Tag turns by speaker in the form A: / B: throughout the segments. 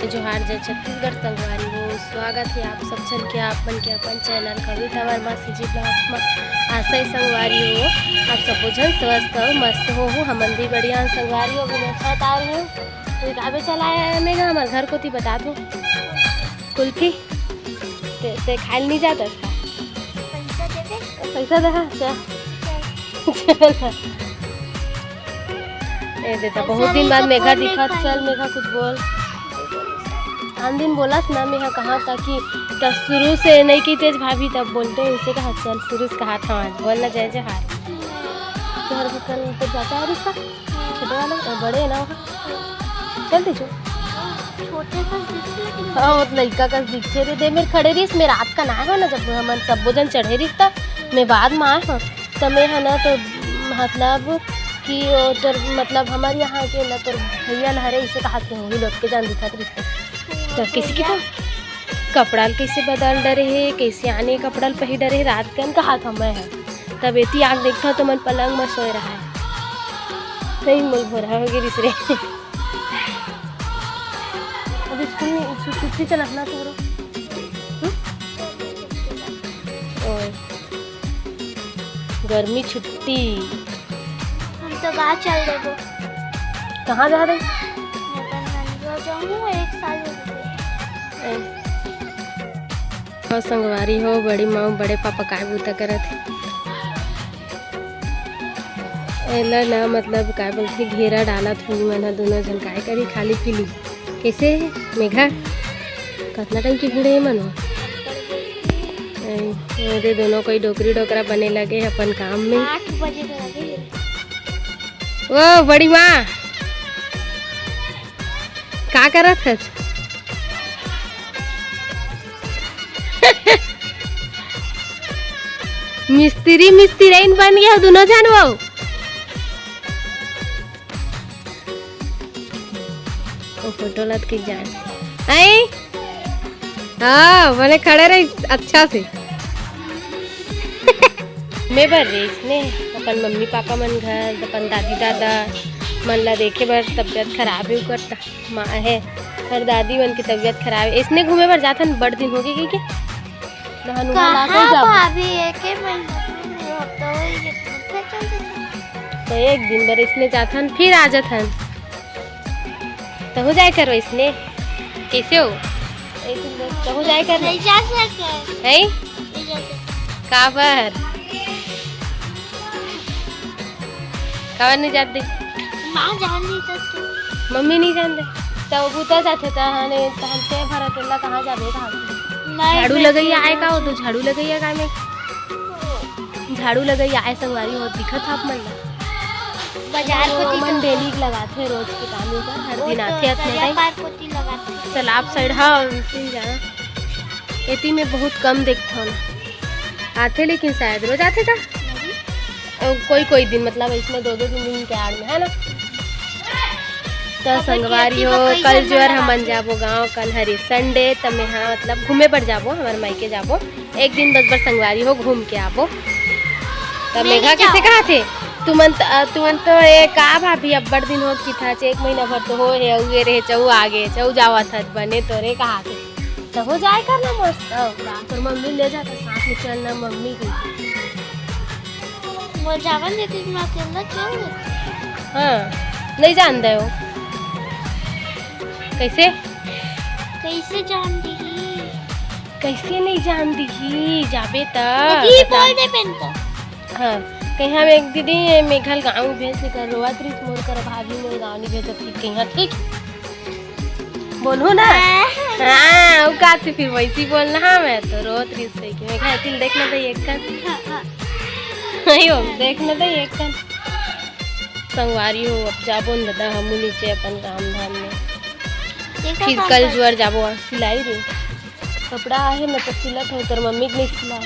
A: नमस्ते जोहार जय छत्तीसगढ़ संगवारी हो। स्वागत है आप सब जन के अपन के अपन चैनल कविता वर्मा सीजी ब्लॉग्स में। आशा संगवारी हो आप सब जन स्वस्थ हो मस्त हो हमन भी बढ़िया संगवारी हो। मैं छत आ रही हूँ तो काबे चलाया है मेगा हमारे घर को थी बता दो कुल्फी ते खाल नहीं जाता पैसा दे देता बहुत दिन बाद मेघा दिखा। चल मेघा कुछ बोल। आन दिन बोलस ना मेघा कहा था कि तब शुरू से नहीं की तेज भाभी तब बोलते हैं उसे कहा चल शुरू से कहा था आज बोलना जय जय हार तो हर कल तो जाता है रिश्ता छोटे वाला बड़े ना चलते जो
B: छोटे
A: हाँ वो लड़का का दिखे थे दे मेरे खड़े रही मैं रात का ना है ना जब हम सब जन चढ़े रिश्ता मैं बाद में आए हाँ तो मैं है ना तो मतलब कि तोर मतलब हमारे यहाँ के ना तोर भैया लहरे इसे कहा के होगी लोग के जान दिखा रिश्ते तो किसी की तो कपड़ा कैसे बदल डरे है कैसे आने कपड़ा पही डरे रात के कहा था मैं है तब इतनी आग देखता तो मन पलंग में सोए रहा है नहीं मुल हो रहा होगी दूसरे अब स्कूल में छुट्टी चला ना तो गर्मी छुट्टी
B: हम तो गाँव चल देखो
A: कहाँ जा रहे
B: एक साल
A: हो संगवारी हो बड़ी माँ बड़े पापा काय बूता करत एला ना मतलब काय बोलते घेरा डाला थी मन दोनों जन काय करी खाली पीली कैसे मेघा कितना टाइम की भीड़ है मनो मेरे दोनों कोई डोकरी डोकरा बने लगे अपन काम में
B: 8 बजे लगे।
A: ओ बड़ी माँ का करत है मिस्त्री मिस्त्री बन गया दोनों जानवो ओ फोटो लत के जान आई हाँ मैंने खड़े रही अच्छा से मैं भर रही इसने अपन मम्मी पापा मन घर अपन दादी दादा मन ला देखे बर तबियत खराब है करता माँ है हर दादी मन की तबियत खराब है इसने घूमे बर जाथन बड़ दिन हो गए के तो एक दिन बर इसने जाथन फिर आ जाथन तो हो जाए करो इसने कैसे हो एक दिन तो हो जाए कर
B: नहीं जा सकते
A: है
B: नहीं जा सकते
A: काबर काबर नहीं जाते
B: माँ जान नहीं सकती
A: मम्मी नहीं जानते तो बूता जाते तहने तहनते भरत एला कहाँ जाबे कहाँ झाड़ू लगई आए का हो तो झाड़ू लगई है काय में झाड़ू लगई आए संगवारी हो दिखत आप मन
B: बाजार
A: को मन डेली लगाते रोज के काम कर हर दिन आते
B: लगाते
A: तालाब साइड हाँ जाना एती में बहुत कम देखता हूँ ना आते लेकिन शायद रोज आते का कोई कोई दिन मतलब इसमें 2-2 दिन के आड़ में है ना तो संगवारी हो कल जो है हम जाबो गाँव कल हरी संडे तब मैं हाँ मतलब घूमे पर जाबो हमारे मायके जाबो एक दिन बस बस संगवारी हो घूम के आबो तब मेघा कैसे कहा थे तुमन तो ये का भाभी अब बड़ दिन हो की था 1 महीना भर तो हो है उगे रहे चऊ आगे चऊ जावा था बने तो रे कहा थे तो हो जाए करना मस्त तो मम्मी ले जाता साथ में चलना मम्मी की
B: वो जावन देती मैं अकेला चल
A: हाँ नहीं जानते हो कैसे
B: कैसे जान दी
A: कैसे नहीं जानती ही जाबे
B: दीदी बोल दे पेन तो
A: हाँ कहीं हम एक दीदी मेघल गाँव भेज कर रोवत रही मोड़ कर भाभी मोड़ गाँव नहीं भेजत ठीक कहीं ठीक बोलू ना हाँ वो का फिर वैसी बोलना हाँ मैं तो रोत रही से कि मेघा तिल देखना था एक कन नहीं हो देखना था एक कन संगवारी हो अब जाबो न दादा हम नीचे अपन काम धाम में फिर कल जुआर जाबो सिलाई रे कपड़ा है ना तो सिलत हो तर मम्मी नहीं सिला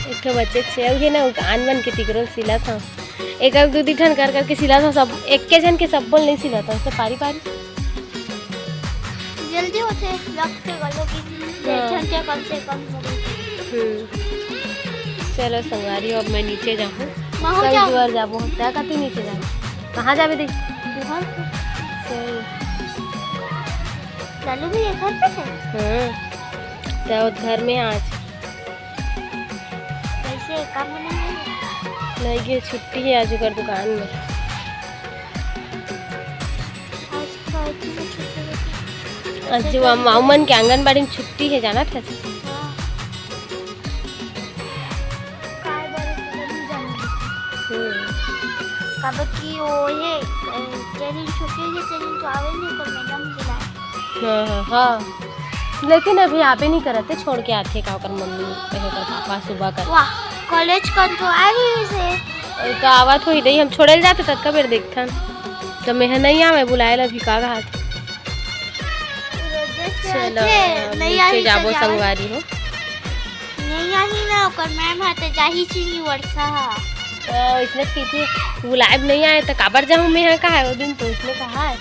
A: एक बच्चे छे ना आन बन के तिकरो सिला था एक दो ठन कर करके सिला था सब एक के जन के सब बोल नहीं सिला था उससे पारी पारी
B: जल्दी होते लग के गलो की घंटे कम से कम
A: चलो संगवारी अब मैं नीचे जाऊँ कल जुआर जाबो क्या कहती नीचे जाबो कहाँ जाबे देख
B: लालू भी घर पे है।
A: तो घर में आज
B: कैसे काम नहीं?
A: नहीं गए, छुट्टी है आज कर दुकान में। आज वो मामन के आंगनबाड़ी में छुट्टी है, जाना था।
B: की वो ये ट्रेनिंग छुट्टी है, ट्रेनिंग तो आवे नहीं पर मैडम बुलाए।
A: हाँ लेकिन अभी आप ही नहीं करते, छोड़ के आते का कर मम्मी कहे कर पापा सुबह कर।
B: वाह कॉलेज कौन तो आ रही से
A: तो आवा तो ही नहीं, हम छोड़े जाते तब का बेर देखथन तो मैं नहीं आवे बुलाए अभी का घात। चलो नीचे जाबो संगवारी हो।
B: नहीं आही ना ओकर मैम हाते जाही चीनी वर्षा।
A: इसने थी बुलाए नहीं आए तो काबर जाऊँ मैं, यहाँ कहा है वो दिन तो इसने कहा है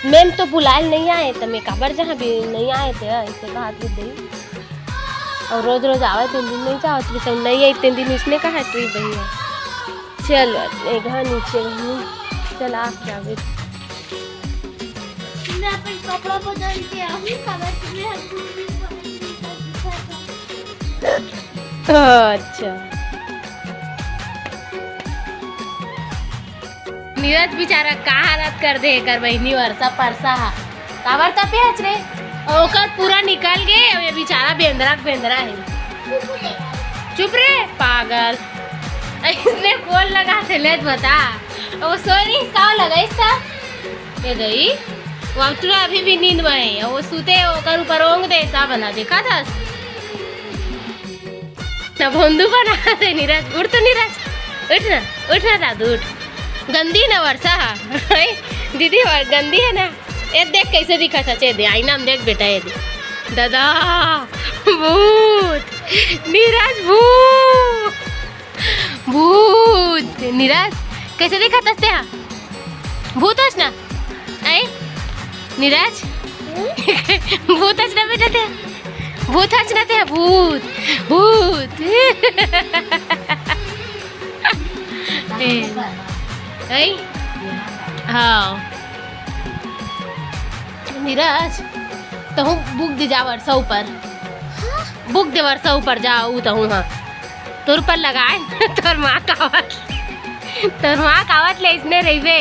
A: मैम तो बुलाए नहीं आए तो मैं काबर जहाँ भी नहीं आए थे, इसे कहा थी दी। और रोज रोज आवे 3 दिन नहीं जाओ तो नहीं आई 3 दिन इसने कहा ट्रिप भैया। चलो घर नीचे चल आ क्या
B: मैं अपन कपड़ा बदल के आऊँ
A: अच्छा। नीरज बेचारा का हालत कर दे कर बहनी वर्षा परसा काबर तपे हच रे ओकर पूरा निकल गए। अब ये बेचारा बेंदरा है। चुप रे पागल, इसने कॉल लगा थे ले बता। वो सोनी का लगाई था ये गई वो तुरा अभी भी नींद में है। वो सूते ओकर ऊपर ओंग दे सा बना देखा था ना बंधु बना दे। नीरज उठ तो नीरज उठ ना दादू उठ। गंदी ना वर्षा दीदी गंदी है ना। ये देख कैसे दिखा था दे आईना में देख बेटा ये देख दादा भूत नीरज भूत नीरज कैसे दिखा था भूत हस ना ऐ नीरज भूत हस ना बेटा थे भूत हस ना थे भूत भूत हाँ नीरज तो हूँ बुक दे जा वर्षा ऊपर बुक दे वर्षा ऊपर जाऊ तो हूँ हाँ तोर पर लगाए तोर माँ कावत ले इसने रेबे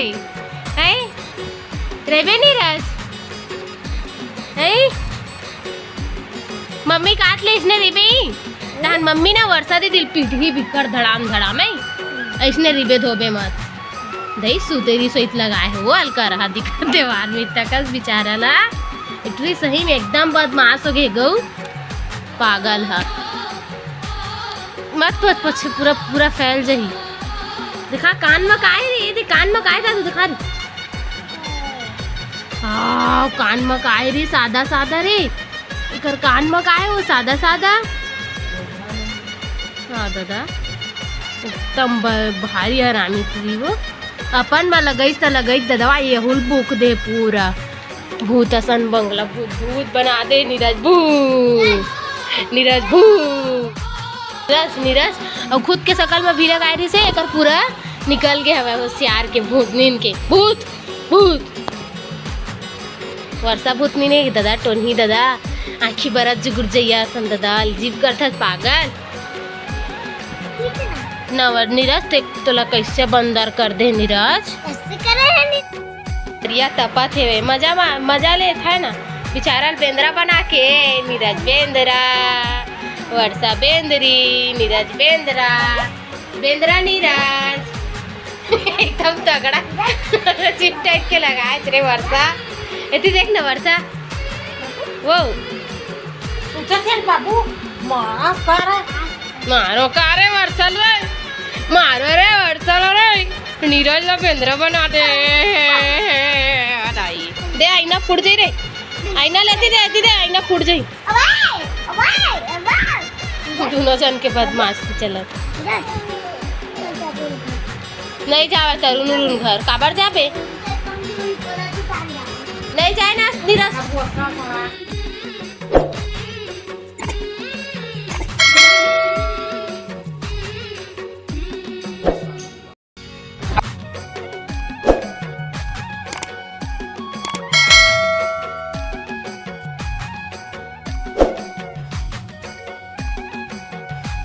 A: रेबे नीरज मम्मी काट ले इसने रेबे तहन मम्मी ना वर्षा दे दिल पीटगी बिकर धड़ाम इसने रिबे धोबे मत दही सुतेरी सोइत लगाए हो हल्का रहा दिखा देवार में तकस बेचारा ला इतनी सही में एकदम बदमाश हो गए गऊ पागल है मत पछ पछ पूरा पूरा फैल जही। दिखा कान में काहे रे दे कान में काहे था तू दिखा रे। हाँ कान में काहे रे सादा सादा रे इकर कान में काहे वो सादा सादा। हाँ दादा एकदम भारी हरामी थी वो अपन में लगई ददवा ये हुल बुक दे पूरा भूत असन बंगला भूत भूत बना दे नीरज भूत नीरज भूत नीरज और खुद के शकल में भी लगाए रही से एक पूरा निकल गया हवा होशियार के भूत नींद के भूत भूत वर्षा भूत नी नहीं दादा टोनी दादा आँखी बरत जुगुर जइया सन दादा जीव करता पागल नवर नीरज तोला कैसे बंदर कर दे नीरज रिया तपा थे वे मजा ले था ना बेचारा बेंदरा बना के नीरज बेंदरा वर्षा बेंदरी नीरज बेंदरा बेंदरा नीरज एकदम तगड़ा चिप टाइप के लगाए रे वर्षा। इतनी देख ना वर्षा वो
B: बाबू
A: मारो कारे वर्षल मारो रे वर्षल रे नीरज ला बेंदरा बना दे दे आईना फुट जाई रे आईना लेती दे आईना फुट जाई दोनों जन के बदमाश चलत नहीं जावे तरुण घर काबर जाबे नहीं जाए ना नीरज